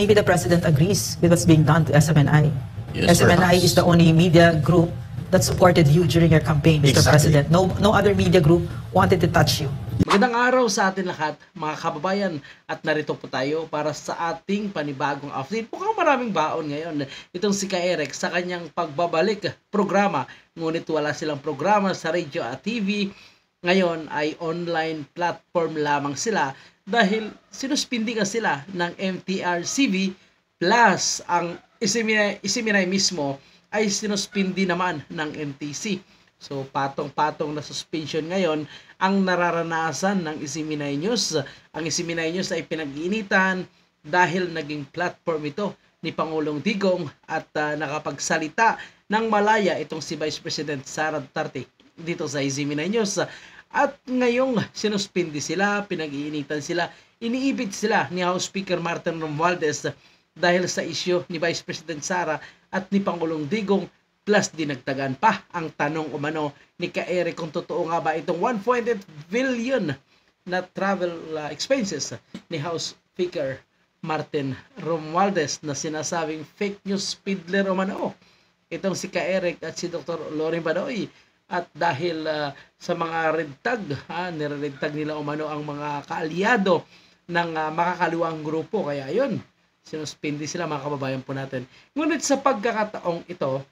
maybe the President agrees with what's being done to SMNI. Yes, SMNI perhaps. is the only media group that supported you during your campaign, Mr. Exactly. President. No other media group wanted to touch you. Magandang araw sa atin lahat, mga kababayan, at narito po tayo para sa ating panibagong update. Mukhang maraming baon ngayon itong si Ka-Eric sa kanyang pagbabalik programa, ngunit wala silang programa sa radio at TV. Ngayon ay online platform lamang sila dahil sinuspindi ka sila ng MTRCB plus ang isiminay mismo ay sinuspindi naman ng MTC. So patong-patong na suspension ngayon ang nararanasan ng Isiminay News. Ang Isiminay News ay pinag-iinitan dahil naging platform ito ni Pangulong Digong at nakapagsalita ng malaya itong si Vice President Sara Duterte dito sa Isiminay News. At ngayong sinuspindi sila, pinag-iinitan sila, iniibit sila ni House Speaker Martin Romualdez dahil sa isyu ni Vice President Sara at ni Pangulong Digong. Plus dinagdagan pa ang tanong umano ni Ka-Eric kung totoo nga ba itong 1.8 billion na travel expenses ni House Speaker Martin Romualdez na sinasabing fake news peddler umano itong si Ka-Eric at si Dr. Loren Badoy. At dahil sa mga red tag, nire-red tag nila umano ang mga kaalyado ng makakaliwang grupo. Kaya yun, sinuspindi sila mga kababayan po natin. Ngunit sa pagkakataong ito,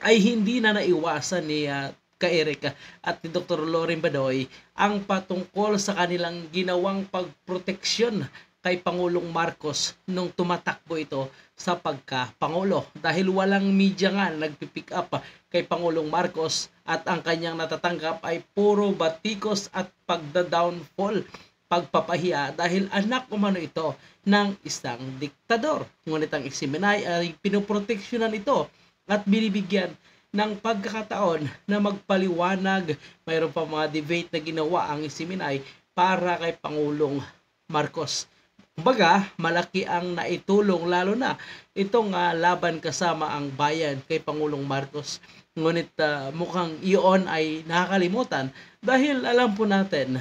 ay hindi na naiwasan ni Ka-Eric at ni Dr. Loren Badoy ang patungkol sa kanilang ginawang pagproteksyon kay Pangulong Marcos nung tumatakbo ito sa pagka-Pangulo. Dahil walang media nga nagpipick up kay Pangulong Marcos at ang kanyang natatanggap ay puro batikos at pagda-downfall, pagpapahiya dahil anak umano ito ng isang diktador. Ngunit ang Isiminay ay pinoproteksyonan ito at binibigyan ng pagkakataon na magpaliwanag. Mayroon pa mga debate na ginawa ang Isiminay para kay Pangulong Marcos. Kumbaga, malaki ang naitulong lalo na itong laban kasama ang bayan kay Pangulong Marcos. Ngunit mukhang iyon ay nakakalimutan dahil alam po natin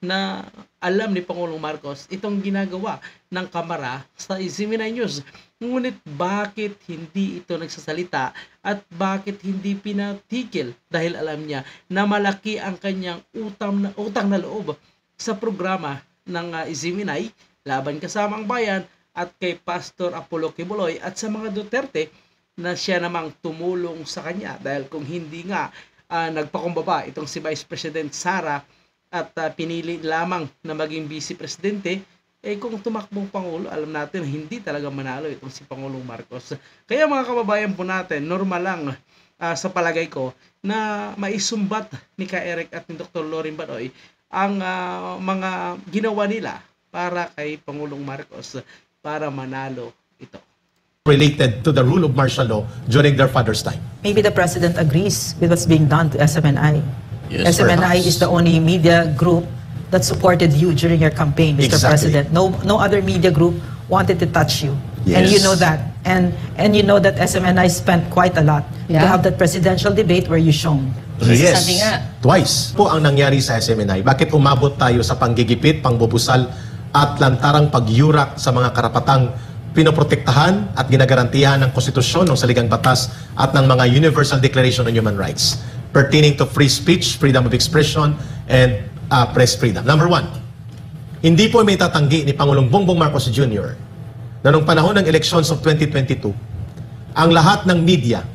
na alam ni Pangulong Marcos itong ginagawa ng Kamara sa Isiminay News. Ngunit bakit hindi ito nagsasalita at bakit hindi pinatigil? Dahil alam niya na malaki ang kanyang utang na loob sa programa ng Isiminay, Laban Kasama ang Bayan at kay Pastor Apollo Kibuloy at sa mga Duterte na siya namang tumulong sa kanya. Dahil kung hindi nga nagpakumbaba itong si Vice President Sara at pinili lamang na maging Vice Presidente, kung tumakbong Pangulo, alam natin hindi talaga manalo itong si Pangulong Marcos. Kaya mga kababayan po natin, normal lang sa palagay ko na maisumbat ni Ka-Eric at ni Dr. Loren Badoy ang mga ginawa nila para kay Pangulong Marcos para manalo ito. Related to the rule of martial law during their father's time. Maybe the President agrees with what's being done to SMNI. Yes, SMNI perhaps. is the only media group that supported you during your campaign, Mr. Exactly. President. No other media group wanted to touch you. And Yes. you know that. And you know that SMNI spent quite a lot to Yeah. have that presidential debate where you shone. Yes, Sabi nga. twice po ang nangyari sa SMNI. Bakit umabot tayo sa panggigipit, pangbubusal at lantarang pagyurak sa mga karapatang pinoprotektahan at ginagarantiyahan ng konstitusyon, ng saligang batas at ng mga Universal Declaration on Human Rights pertaining to free speech, freedom of expression, and press freedom. Number one, hindi po may tatanggi ni Pangulong Bongbong Marcos Jr. na nung panahon ng elections of 2022, ang lahat ng media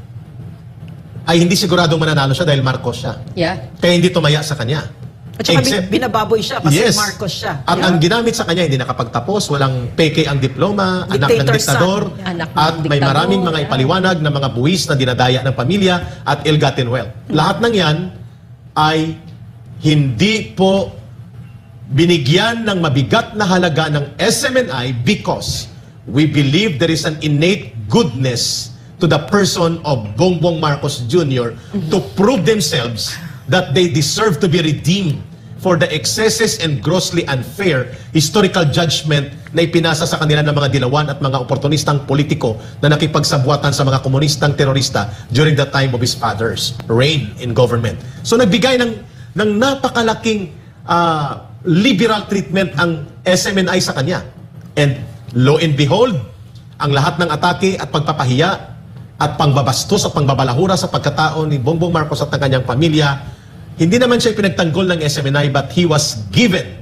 ay hindi siguradong mananalo siya dahil Marcos siya. Yeah. Kaya hindi tumaya sa kanya. At saka Except- binababoy siya kasi Yes. Marcos siya. At ang ginamit sa kanya, hindi nakapagtapos, walang peke ang diploma, anak ng Dictator diktador, son. Anak ng at may diktador, maraming mga yeah. ipaliwanag na mga buwis na dinadaya ng pamilya at ill-gotten wealth. Lahat ng yan ay hindi po binigyan ng mabigat na halaga ng SMNI because we believe there is an innate goodness to the person of Bongbong Marcos Jr. to prove themselves that they deserve to be redeemed for the excesses and grossly unfair historical judgment na ipinasa sa kanila ng mga dilawan at mga oportunistang politiko na nakipagsabuatan sa mga komunistang terorista during the time of his father's reign in government. So nagbigay ng napakalaking liberal treatment ang SMNI sa kanya. And Lo and behold, ang lahat ng atake at pagpapahiya at pangbabastos at pangbabalahura sa pagkatao ni Bongbong Marcos at ng kanyang pamilya, hindi naman siya pinagtanggol ng SMNI, but he was given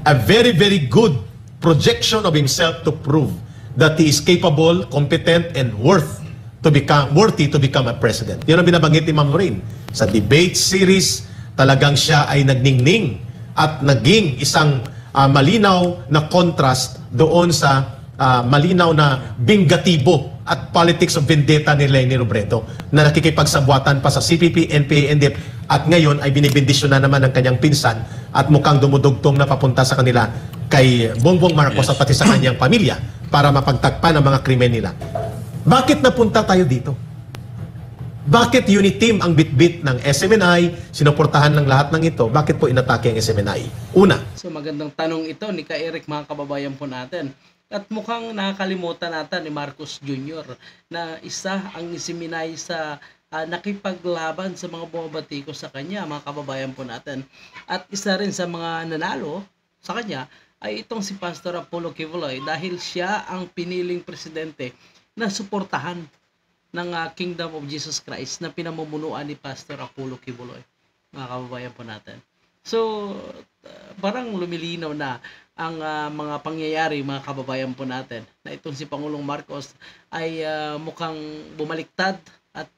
a very, very good projection of himself to prove that he is capable, competent, and worthy to become a president. Yan ang binabanggit ni Ma'am Lorraine. Sa debate series, talagang siya ay nagningning at naging isang malinaw na contrast doon sa malinaw na bingatibo at politics of vendetta ni Leni Robredo na nakikipagsabwatan pa sa CPP, NPA, NDF at ngayon ay binibindisyon na naman ng kanyang pinsan at mukhang dumudugtong na papunta sa kanila kay Bongbong Marcos at pati sa kanyang pamilya para mapagtakpan ang mga krimen nila. Bakit napunta tayo dito? Bakit unit team ang bitbit ng SMNI, sinuportahan ng lahat ng ito? Bakit po inatake ang SMNI? Una. So magandang tanong ito ni Ka Eric, mga kababayan po natin. At mukhang nakakalimutan natin ni Marcos Jr. na isa ang isiminay sa nakipaglaban sa mga bumabatiko sa kanya, mga kababayan po natin. At isa rin sa mga nanalo sa kanya ay itong si Pastor Apollo Kibuloy dahil siya ang piniling presidente na suportahan ng Kingdom of Jesus Christ na pinamumunuan ni Pastor Apollo Kibuloy, mga kababayan po natin. So, parang lumilinaw na ang mga pangyayari, mga kababayan po natin, na itong si Pangulong Marcos ay mukhang bumaliktad at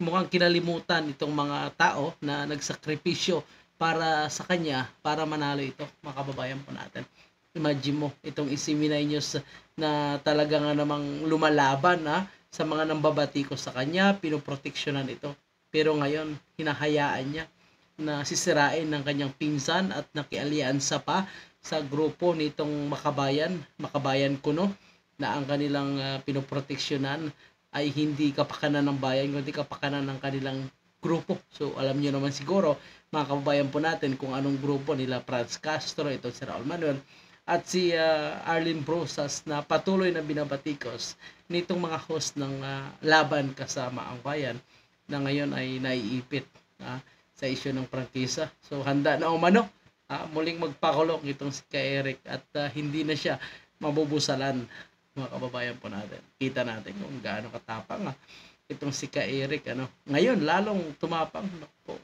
mukhang kinalimutan itong mga tao na nagsakripisyo para sa kanya, para manalo ito, mga kababayan po natin. Imagine mo, itong isiminay news na talaga nga namang lumalaban sa mga nambabatiko sa kanya, pinoproteksyonan ito. Pero ngayon, hinahayaan niya na sisirain ng kanyang pinsan at nakialyansa pa sa grupo nitong Makabayan Kuno, na ang kanilang pinoproteksyonan ay hindi kapakanan ng bayan, kundi kapakanan ng kanilang grupo. So alam niyo naman siguro, mga kababayan po natin, kung anong grupo nila Franz Castro, ito si Raul Manuel, at si Arlene Brosas na patuloy na binabatikos nitong mga host ng laban kasama ang bayan na ngayon ay naiipit sa isyu ng prangkisa. So handa na umano muling magpakulong itong si Ka Eric at hindi na siya mabubusalan, mga kababayan po natin. Kita natin kung gaano katapang itong si Ka Eric. Ngayon lalong tumapang. Po,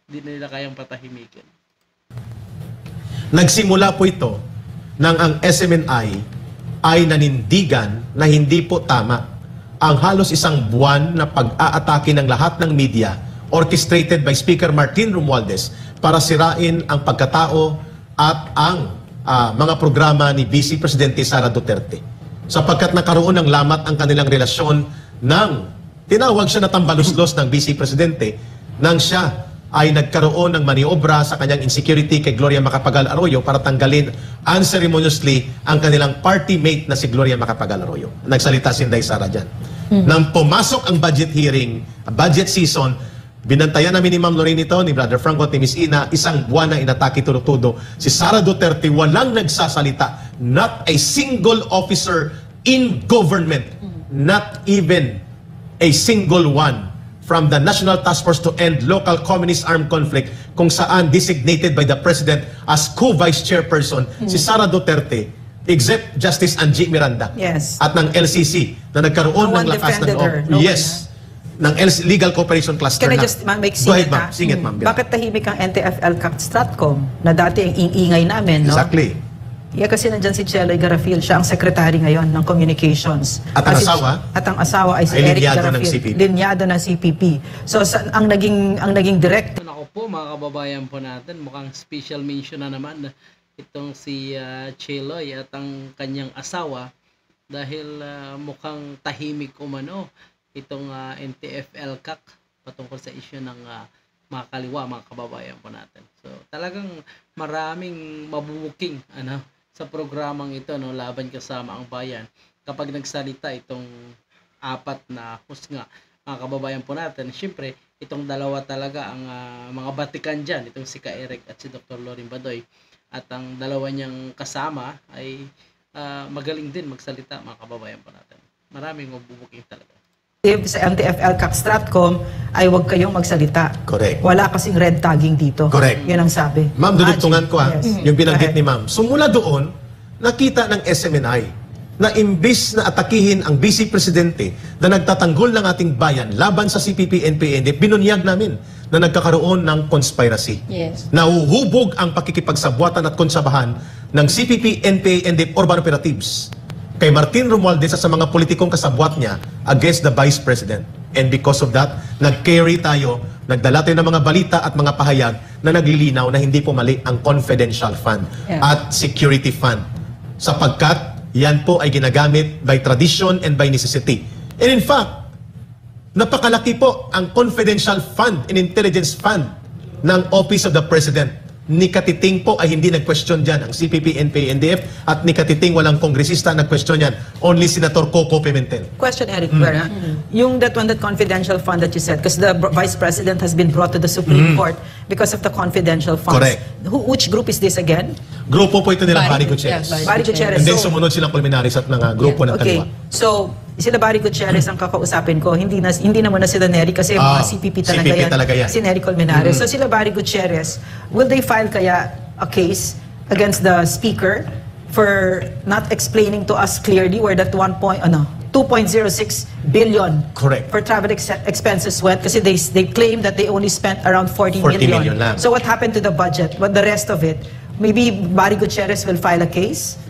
hindi na nila kayang patahimikin. Nagsimula po ito nang ang SMNI ay nanindigan na hindi po tama ang halos isang buwan na pag-aatake ng lahat ng media orchestrated by Speaker Martin Romualdez para sirain ang pagkatao at ang mga programa ni Vice Presidente Sara Duterte. Sapagkat nakaroon ng lamat ang kanilang relasyon ng tinawag siya na tambaluslos ng Vice Presidente nang siya ay nagkaroon ng maniobra sa kanyang insecurity kay Gloria Macapagal Arroyo para tanggalin unceremoniously ang kanilang party mate na si Gloria Macapagal Arroyo. Nagsalita si Inday Sara dyan. Nang pumasok ang budget hearing, budget season, binantayan namin ni Ma'am Lorraine ito, ni Brother Franco at ni Miss Ina, isang buwan na inatake tudo-tudo. Si Sara Duterte walang nagsasalita. Not a single officer in government, not even a single one from the National Task Force to End Local Communist Armed Conflict, kung saan designated by the President as co-vice chairperson, si Sara Duterte, except Justice Angie Miranda, at ng LCC, na nagkaroon ng lakas ng ng Legal Cooperation Cluster. Can I just make Go ahead, ma'am. Singit, ma'am. Bakit tahimik ang NTF-ELCAC Stratcom na dati ang ingay namin, no? Exactly. Yeah, kasi nandyan si Cheloy Garafil, siya ang secretary ngayon ng communications. At ang asawa? At ang asawa ay si Eric Garafil, linyado ng CPP. So ang naging direct. Ako po, mga kababayan po natin, mukhang special mention na naman itong si Cheloy at ang kanyang asawa dahil mukhang tahimik umano itong NTF-ELCAC patungkol sa issue ng mga kaliwa, mga kababayan po natin. So talagang maraming mabubuking sa programang ito, laban kasama ang bayan, kapag nagsalita itong apat na husga, mga kababayan po natin. Siyempre, itong dalawa talaga ang mga batikan dyan, itong si Ka Eric at si Dr. Lorin Badoy, at ang dalawa niyang kasama ay magaling din magsalita, mga kababayan po natin. Maraming mabubuking talaga. Sa NTF-ELCAC Stratcom ay huwag kayong magsalita. Correct. Wala kasing red tagging dito. Correct. Yun ang sabi. Ma'am, dudugtungan ko yung binanggit ni ma'am. So mula doon, nakita ng SMNI na imbis na atakihin ang Vice Presidente na nagtatanggol ng ating bayan laban sa CPP, NPA, binunyag namin na nagkakaroon ng conspiracy. Yes. Nahuhubog ang pakikipagsabwatan at konsabahan ng CPP, NPA, and urban operatives kay Martin Romualdez at sa mga politikong kasabwat niya against the Vice President. And because of that, nag-carry tayo, nagdala tayo ng mga balita at mga pahayag na naglilinaw na hindi po mali ang confidential fund at security fund. Sapagkat yan po ay ginagamit by tradition and by necessity. And in fact, napakalaki po ang confidential fund and intelligence fund ng Office of the President. Ni Katiting po ay hindi nag-question dyan ang CPP, NPA, NDF at ni Katiting walang kongresista nag-question yan. Only Senator Coco Pimentel. Question, Eric, Vera. Yung that confidential fund that you said, because the Vice President has been brought to the Supreme Court because of the confidential funds. Correct. Which group is this again? Grupo po ito nila Barry Barry Gutierrez. Gutierrez. Barry Gutierrez. And then So, sumunod silang pulminaris at mga grupo ng okay. kaliwa. So, sila Barry Gutierrez ang kakausapin ko. Hindi na muna sila Nery kasi mga CPP talaga CPP yan. talaga yan. Si Nery Colmenares. So sila Barry Gutierrez, will they file kaya a case against the Speaker for not explaining to us clearly where that 2.06 billion Correct. for travel expenses went? Kasi they claim that they only spent around 40 million lang. So what happened to the budget? What the rest of it? Maybe Barry Gutierrez will file a case?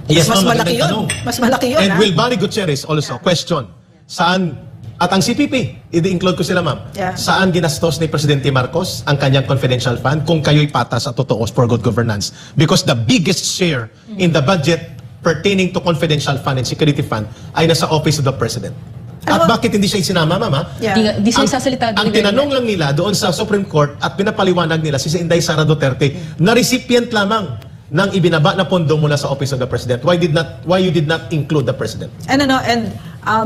Yes, Mas ma'am, malaki magandang yun. tanong. Mas malaki yun, And ha? will Barry Gutierrez also question saan, at ang CPP, i-include ko sila ma'am, Yeah. saan ginastos ni Presidente Marcos ang kanyang confidential fund kung kayo'y patas at totoo for good governance. Because the biggest share in the budget pertaining to confidential fund and security fund ay nasa Office of the President. At Ano? bakit hindi siya isinama, ma'am? Ha? Yeah. Di sila sasalita. Ang tinanong lang nila doon sa Supreme Court at pinapaliwanag nila si Inday Sara Duterte na recipient lamang ng ibinaba na pondo mula sa Office of the President. Why you did not include the President? And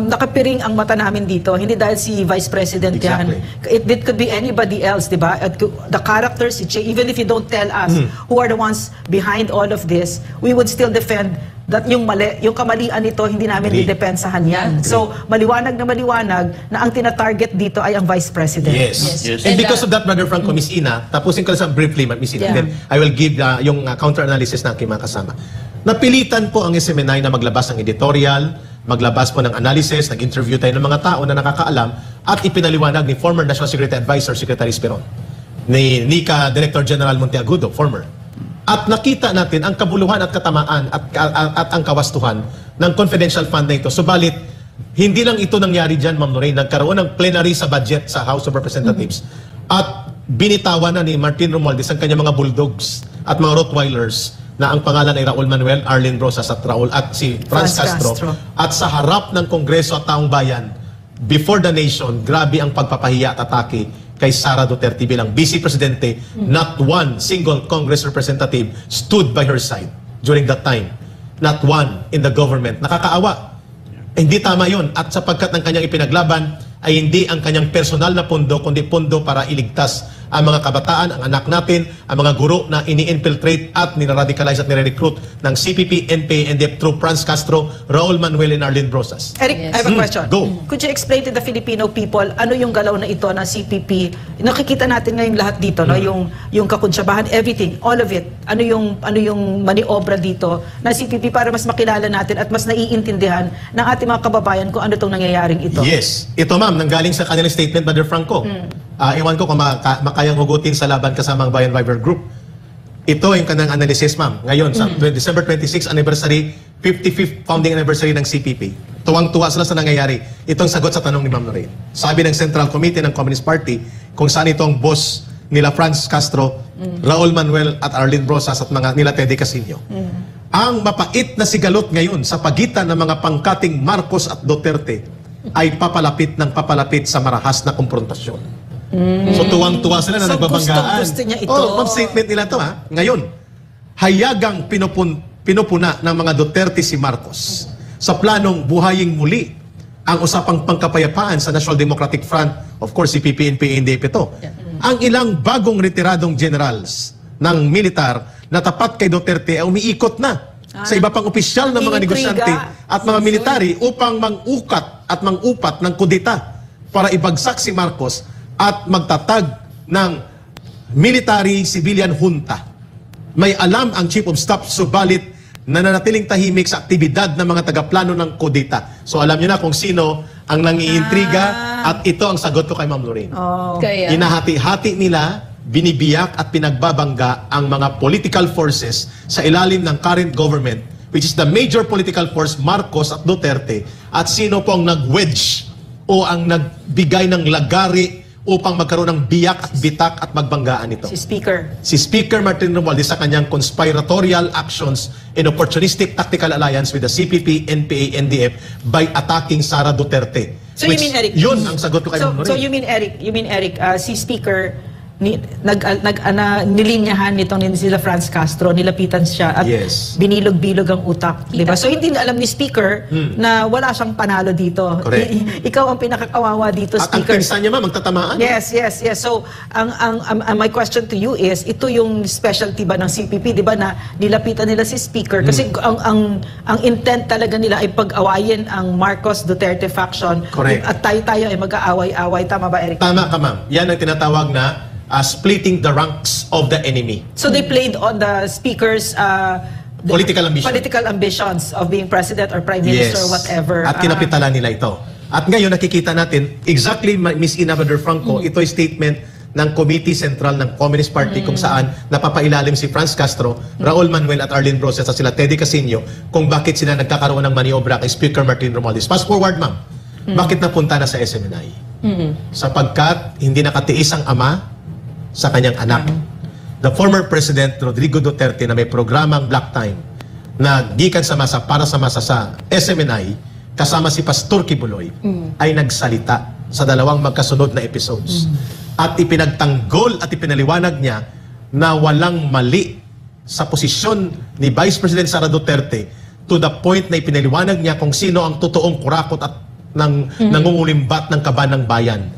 nakapiring ang mata namin dito, hindi dahil si Vice President Exactly. yan. It could be anybody else, di ba? The characters, even if you don't tell us who are the ones behind all of this, we would still defend that yung kamalian nito, hindi namin Agree. didepensahan yan. So, maliwanag na ang tina-target dito ay ang Vice President. Yes. Yes. And And, because of that, Brother Franco, Miss Ina, tapusin ko lang sa briefly, Miss Ina, Yeah. then I will give yung counter-analysis ng aking mga kasama. Napilitan po ang SMNI na maglabas ng editorial, maglabas po ng analysis, nag-interview tayo ng mga tao na nakakaalam at ipinaliwanag ni former National Security Advisor, Secretary Esperon, ni NICA Director General Monteagudo, former. At nakita natin ang kabuluhan at katamaan at ang kawastuhan ng confidential fund na ito. Subalit, hindi lang ito nangyari dyan, Ma'am Lorraine. Nagkaroon ng plenary sa budget sa House of Representatives. At binitawan na ni Martin Romualdez ang kanyang mga bulldogs at mga Rottweilers na ang pangalan ay Raul Manuel, Arlene Rosas at Raul at si Franz Castro. At sa harap ng Kongreso at taong bayan, before the nation, grabe ang pagpapahiya at atake kay Sara Duterte bilang Vice Presidente. Not one single Congress representative stood by her side during that time. Not one in the government. Nakakaawa. Hindi tama yun. At sapagkat ang kanyang ipinaglaban ay hindi ang kanyang personal na pondo, kundi pondo para iligtas ang mga kabataan, ang anak natin, ang mga guro na ini-infiltrate at niraradicalize at nire-recruit ng CPP, NPA, NDF through Franz Castro, Raul Manuel, and Arlene Rosas. Eric, Yes. I have a question. Go. Could you explain to the Filipino people ano yung galaw na ito ng CPP? Nakikita natin ngayon lahat dito, no? Yung kakunsyabahan, everything, all of it. Ano yung maniobra dito na CPP para mas makilala natin at mas naiintindihan ng ating mga kababayan kung ano itong nangyayaring ito? Yes. Ito ma'am, nanggaling sa kanilang statement, Brother Franco. Iwan ko kung makayang hugutin sa laban kasamang Bayan Viber Group. Ito yung kanyang analysis, ma'am. Ngayon, sa December 26 anniversary, 55th founding anniversary ng CPP. Tuwang-tuwa sila sa nangyayari. Itong sagot sa tanong ni Ma'am Lorraine. Sabi ng Central Committee ng Communist Party, kung saan itong boss nila Franz Castro, Raul Manuel at Arlene Rosas at mga nila Teddy Casino. Ang mapait na sigalot ngayon sa pagitan ng mga pangkating Marcos at Duterte ay papalapit sa marahas na konfrontasyon. So tuwang-tuwa sila na So, nagbabanggaan. gusto niya ito. Oh, statement nila to ha. Ngayon, hayagang pinupuna ng mga Duterte si Marcos sa planong buhaying muli ang usapang pangkapayapaan sa National Democratic Front, of course, si PPNP, NDP ito. Ang ilang bagong retiradong generals ng militar na tapat kay Duterte ay umiikot na sa iba pang opisyal ng mga Intriga. negosyante at mga military upang mang-ukat at mang-upat ng kudeta para ibagsak si Marcos at magtatag ng military-civilian junta. May alam ang Chief of Staff, subalit nananatiling tahimik sa aktibidad ng mga tagaplano ng kudeta. So alam niyo na kung sino ang nangiintriga at ito ang sagot ko kay Ma'am Lorraine. Kaya, Hinahati-hati nila, binibiyak at pinagbabangga ang mga political forces sa ilalim ng current government, which is the major political force Marcos at Duterte, at sino po ang nag-wedge o ang nagbigay ng lagari upang magkaroon ng biyak at bitak at magbanggaan ito. Si Speaker. Si Speaker Martin Romualdez sa kanyang conspiratorial actions and opportunistic tactical alliance with the CPP, NPA, NDF by attacking Sara Duterte. So you mean, Eric? Yun ang sagot ko kay Ma'am So Lorraine. you mean Eric, si Speaker nilinyahan nitong sila Franz Castro, nilapitan siya at Yes. binilog-bilog ang utak, di ba? So hindi na alam ni Speaker na wala siyang panalo dito. Correct. Ikaw ang pinakakawawa dito, At ang Speaker. pinsan niya ma'am, magtatamaan. Yes. So, my question to you is, ito yung specialty ba ng CPP, di ba, na nilapitan nila si Speaker? Kasi ang intent talaga nila ay pag-awayin ang Marcos-Duterte faction. Correct. At tayo ay mag-aaway-away. Tama ba, Eric? Tama ka ma'am. Yan ang tinatawag na splitting the ranks of the enemy. So they played on the Speaker's Political ambition. political ambitions of being president or prime minister or whatever. At kinapitalan nila ito. At ngayon nakikita natin, exactly Miss Ina Bader Franco, ito ay statement ng Committee Central ng Communist Party kung saan napapailalim si Franz Castro, Raul Manuel at Arlene Broses at sila Teddy Casino kung bakit sila nagkakaroon ng maniobra kay Speaker Martin Romualdez. Fast forward ma'am, bakit napunta na sa SMNI? Sapagkat hindi nakatiis ang ama sa kanyang anak. The former President Rodrigo Duterte na may programang Black Time na gikan sa masa para sa masa sa SMNI kasama si Pastor Kibuloy ay nagsalita sa dalawang magkasunod na episodes. At ipinagtanggol at ipinaliwanag niya na walang mali sa posisyon ni Vice President Sara Duterte to the point na ipinaliwanag niya kung sino ang totoong kurakot at nangungulimbat ng kaban ng bayan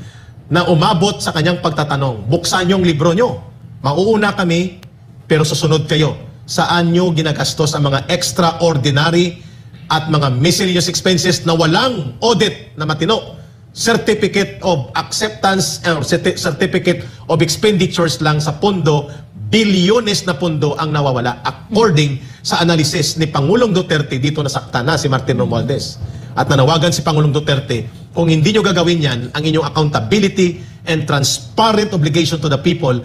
na umabot sa kanyang pagtatanong, buksan yung libro nyo. Mauuna kami, pero susunod kayo. Saan nyo ginagastos ang mga extraordinary at mga miscellaneous expenses na walang audit na matino? Certificate of acceptance or certificate of expenditures lang sa pondo, bilyones na pondo ang nawawala according sa analysis ni Pangulong Duterte. Dito nasakta na si Martin Romualdez. At nanawagan si Pangulong Duterte, kung hindi nyo gagawin yan, ang inyong accountability and transparent obligation to the people,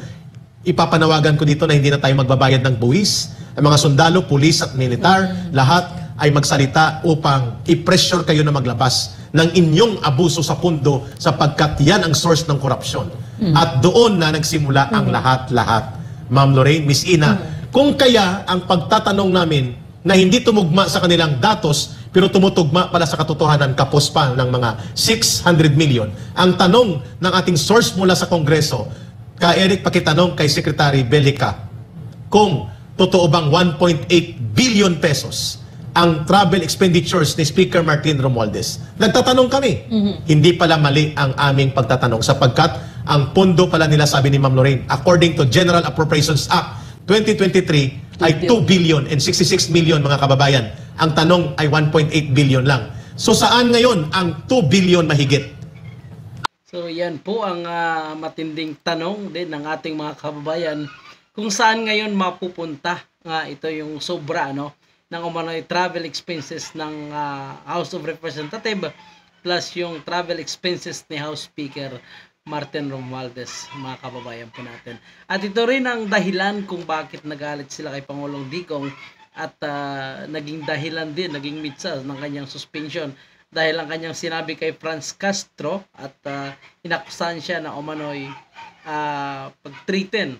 ipapanawagan ko dito na hindi na tayo magbabayad ng buwis. Ang mga sundalo, pulis at militar, lahat ay magsalita upang i-pressure kayo na maglabas ng inyong abuso sa pundo sapagkat yan ang source ng korupsyon. At doon na nagsimula ang lahat-lahat. Ma'am Lorraine, Miss Ina, kung kaya ang pagtatanong namin na hindi tumugma sa kanilang datos pero tumutugma pala sa katotohanan kapos pa ng mga 600 million. Ang tanong ng ating source mula sa Kongreso, ka Eric, pakitanong kay Secretary Belica, kung totoo bang 1.8 billion pesos ang travel expenditures ni Speaker Martin Romualdez. Nagtatanong kami. Hindi pala mali ang aming pagtatanong sapagkat ang pondo pala nila, sabi ni Ma'am Lorraine, according to General Appropriations Act 2023 ay 2 billion and 66 million mga kababayan. Ang tanong ay 1.8 billion lang. So saan ngayon ang 2 billion mahigit? So yan po ang matinding tanong din ng ating mga kababayan kung saan ngayon mapupunta nga ito yung sobra ng umano'y travel expenses ng House of Representatives plus yung travel expenses ni House Speaker Martin Romualdez, mga kababayan po natin. At ito rin ang dahilan kung bakit nagalit sila kay Pangulong Digong at naging dahilan din, naging mitsa ng kanyang suspension dahil ang kanyang sinabi kay Franz Castro at inakusahan siya na umano'y pagtritin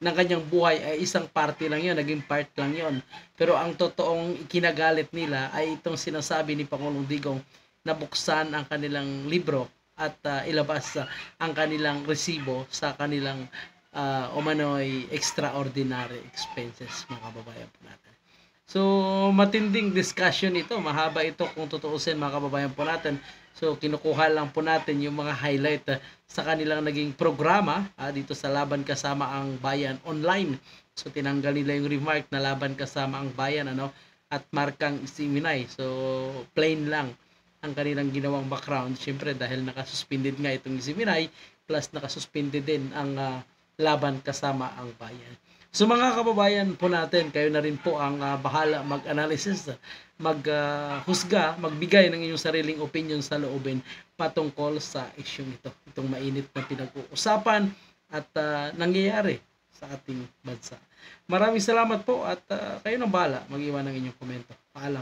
ng kanyang buhay ay isang party lang yon, naging part lang yon. Pero ang totoong kinagalit nila ay itong sinasabi ni Pangulong Digong na buksan ang kanilang libro at ilabas ang kanilang resibo sa kanilang umano'y extraordinary expenses, mga kababayan po natin. So, matinding discussion ito. Mahaba ito kung tutuusin, mga kababayan po natin. So, kinukuha lang po natin yung mga highlight sa kanilang naging programa dito sa Laban Kasama ang Bayan online. So, tinanggal nila yung remark na Laban Kasama ang Bayan at markang isiminay. So, plain lang ang kanilang ginawang background. Siyempre, dahil nakasuspended nga itong isiminay, plus nakasuspended din ang Laban Kasama ang Bayan. So mga kababayan po natin, kayo na rin po ang bahala mag-analysis, maghusga, magbigay ng inyong sariling opinion sa loobin patungkol sa isyong ito. Itong mainit na pinag-uusapan at nangyayari sa ating bansa. Maraming salamat po at kayo nang bahala mag-iwan ng inyong komento. Paalam.